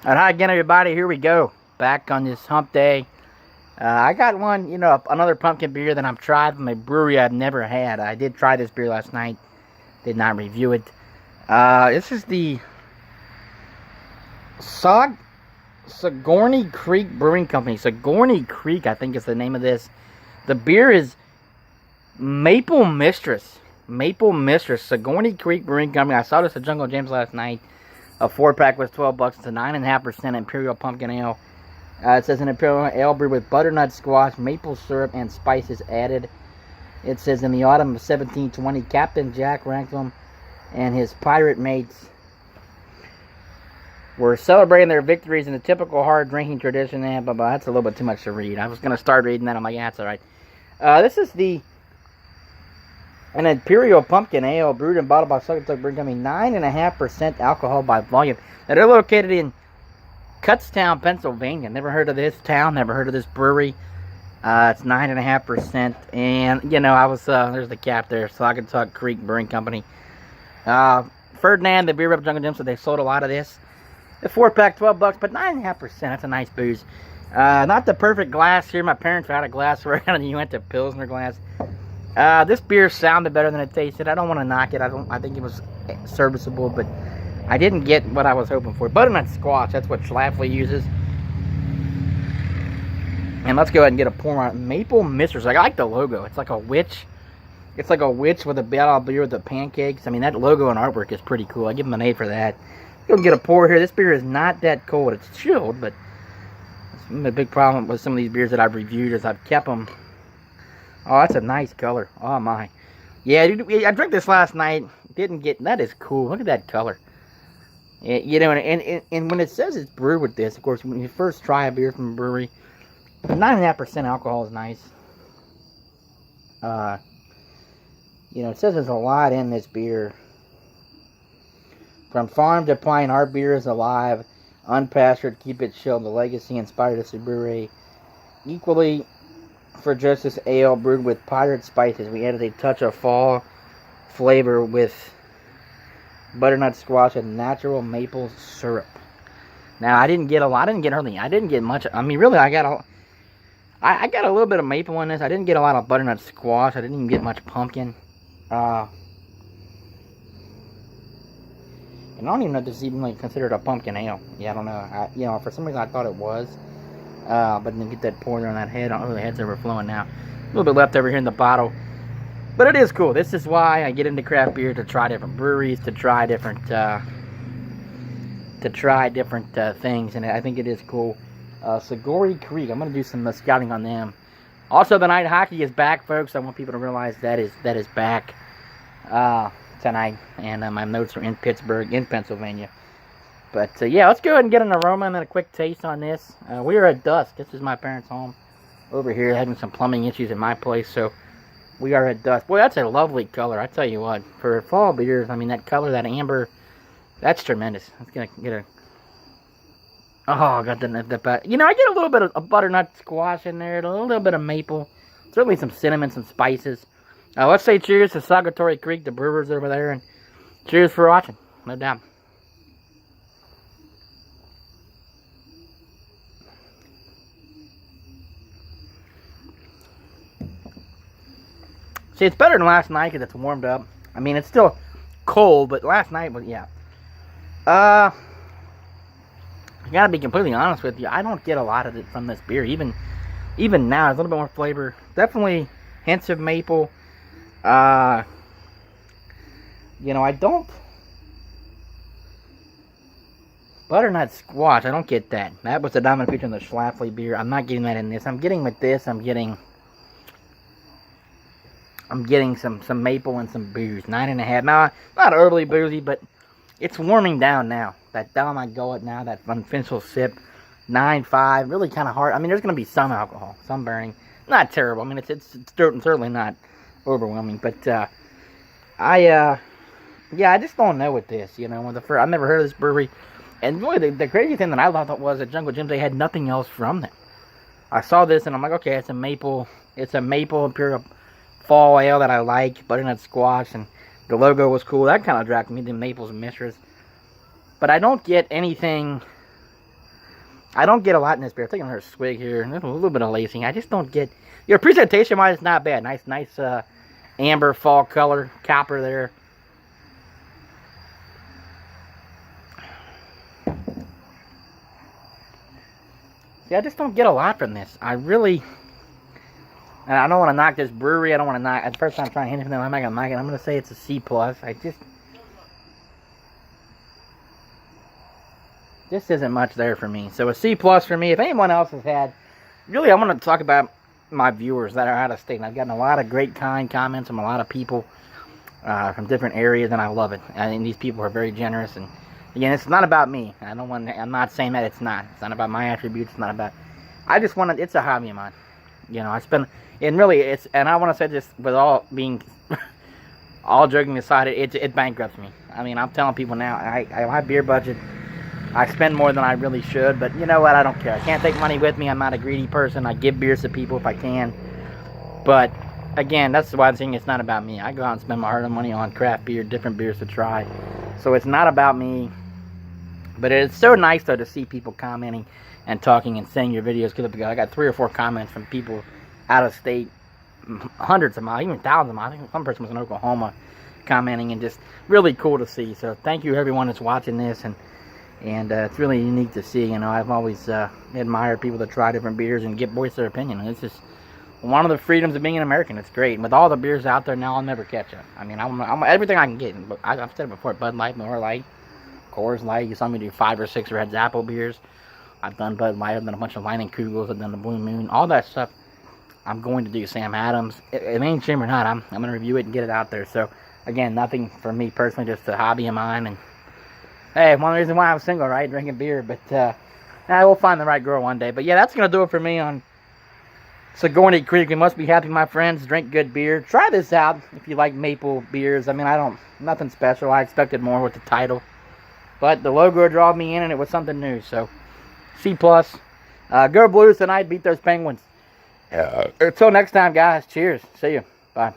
Alright, hi again, everybody. Here we go. Back on this hump day. I got one, another pumpkin beer that I've tried from a brewery I've never had. I did try this beer last night. Did not review it. This is the Saucony Creek Brewing Company. Saucony Creek, I think is the name of this. The beer is Maple Mistress. Maple Mistress. Saucony Creek Brewing Company. I saw this at Jungle Jim's last night. A 4-pack was $12. It's a 9.5% Imperial Pumpkin Ale. It says an Imperial Ale brewed with butternut squash, maple syrup, and spices added. It says in the autumn of 1720, Captain Jack Rankin and his pirate mates were celebrating their victories in the typical hard drinking tradition. And blah, blah. That's a little bit too much to read. I was going to start reading that. I'm like, yeah, that's all right. This is an Imperial Pumpkin Ale brewed and bottled by Souder Brewing Company, 9.5% alcohol by volume. Now, they're located in Kutztown, Pennsylvania. Never heard of this town, never heard of this brewery. It's 9.5%. And, I was, there's the cap there, Saucony Creek Brewing Company. Ferdinand, the beer rep Jungle Jim, said they sold a lot of this. The 4-pack, $12, but 9.5%. That's a nice booze. Not the perfect glass here. My parents had a glassware, and you went to Pilsner glass. This beer sounded better than it tasted. I don't want to knock it. I think it was serviceable, but I didn't get what I was hoping for. Butternut squash, that's what Schlafly uses. And let's go ahead and get a pour on it. Maple Mistress. I like the logo. It's like a witch. It's like a witch with a bottle of beer with the pancakes. I mean, that logo and artwork is pretty cool. I give them an A for that. Let's go and get a pour here. This beer is not that cold. It's chilled, but it's a big problem with some of these beers that I've reviewed is I've kept them. Oh, that's a nice color. Oh, my. Yeah, dude, I drank this last night. Didn't get... That is cool. Look at that color. And when it says it's brewed with this, of course, when you first try a beer from a brewery, 9.5% alcohol is nice. It says there's a lot in this beer. From farm to pint, our beer is alive. Unpastured, keep it chilled. The legacy inspired us to brewery. Equally... For Justice Ale brewed with pirate spices, we added a touch of fall flavor with butternut squash and natural maple syrup. Now, I didn't get a lot. I didn't get much. I mean, really, I got a little bit of maple in this. I didn't get a lot of butternut squash. I didn't even get much pumpkin. And I don't even know if this is even like considered a pumpkin ale. Yeah, I don't know. For some reason I thought it was. But then get that pour on that head. I don't know, the head's overflowing now. A little bit left over here in the bottle. But it is cool. This is why I get into craft beer, to try different breweries, to try different things. And I think it is cool. Saucony Creek. I'm going to do some scouting on them. Also, the night hockey is back, folks. I want people to realize that is back tonight. And my notes are in Pittsburgh, in Pennsylvania. But, yeah, let's go ahead and get an aroma and then a quick taste on this. We are at dusk. This is my parents' home over here, having some plumbing issues in my place, so we are at dusk. Boy, that's a lovely color, I tell you what. For fall beers, I mean, that color, that amber, that's tremendous. It's going to get a... Oh, I got the... I get a little bit of butternut squash in there, a little bit of maple, certainly some cinnamon, some spices. Let's say cheers to Saucony Creek, the brewers over there, and cheers for watching, no doubt. See, it's better than last night because it's warmed up. I mean, it's still cold, but last night was, yeah. I gotta be completely honest with you. I don't get a lot of it from this beer. Even now, there's a little bit more flavor. Definitely hints of maple. I don't... Butternut squash, I don't get that. That was the dominant feature in the Schlafly beer. I'm not getting that in this. I'm getting with this, I'm getting some maple and some booze. 9.5. Now, not overly boozy, but it's warming down now. That down my gullet now, that unfinished sip. 9.5. Really kind of hard. I mean, there's going to be some alcohol, some burning. Not terrible. I mean, it's certainly not overwhelming. But, I just don't know with this. I've never heard of this brewery. And really, the crazy thing that I thought was at Jungle Jim's, they had nothing else from them. I saw this, and I'm like, okay, it's a maple Imperial fall ale that I like, butternut squash, and the logo was cool. That kind of attracted me, the Maples and Mistress. But I don't get anything I don't get a lot in this beer. I'm taking another swig here. A little bit of lacing. I just don't get... Your presentation-wise, it's not bad. Nice amber fall color, copper there. See, I just don't get a lot from this. I really... And I don't want to knock this brewery. I don't want to knock... At first I'm trying to hint at them. I'm not going to knock it. I'm going to say it's a C+. I just... This isn't much there for me. So a C+ for me. If anyone else has had... Really, I want to talk about my viewers that are out of state. And I've gotten a lot of great, kind comments from a lot of people from different areas, and I love it. And these people are very generous. And again, it's not about me. I'm not saying that it's not. It's not about my attributes. It's not about... I just want to... It's a hobby of mine. You know, I spend... And really, it's... And I want to say this with all being... all joking aside, it bankrupts me. I mean, I'm telling people now, my beer budget... I spend more than I really should, but you know what? I don't care. I can't take money with me. I'm not a greedy person. I give beers to people if I can. But, again, that's why I'm saying it's not about me. I go out and spend my hard-earned money on craft beer, different beers to try. So it's not about me. But it's so nice, though, to see people commenting and talking and saying your videos. Because I got 3 or 4 comments from people out of state, hundreds of miles, even thousands of miles. I think some person was in Oklahoma commenting, and just really cool to see. So thank you, everyone that's watching this. And it's really unique to see. You know, I've always admired people that try different beers and get voice their opinion. And it's just one of the freedoms of being an American. It's great. And with all the beers out there now, I'll never catch up. I mean, I'm everything I can get. I've said it before: Bud Light, Miller Lite, Coors Light. You saw me do 5 or 6 Red's Apple beers. I've done Bud Light. I've done a bunch of Leinenkugels. I've done the Blue Moon. All that stuff. I'm going to do Sam Adams. It ain't shame or not. I'm going to review it and get it out there. So again, nothing for me personally, just a hobby of mine. And hey, one reason why I'm single, right? Drinking beer. But I will find the right girl one day. But yeah, that's going to do it for me on Sigourney Creek. You must be happy, my friends. Drink good beer. Try this out if you like maple beers. I mean, nothing special. I expected more with the title. But the logo drawed me in, and it was something new. So, C+. Go Blues tonight. Beat those Penguins. Until next time, guys. Cheers. See you. Bye.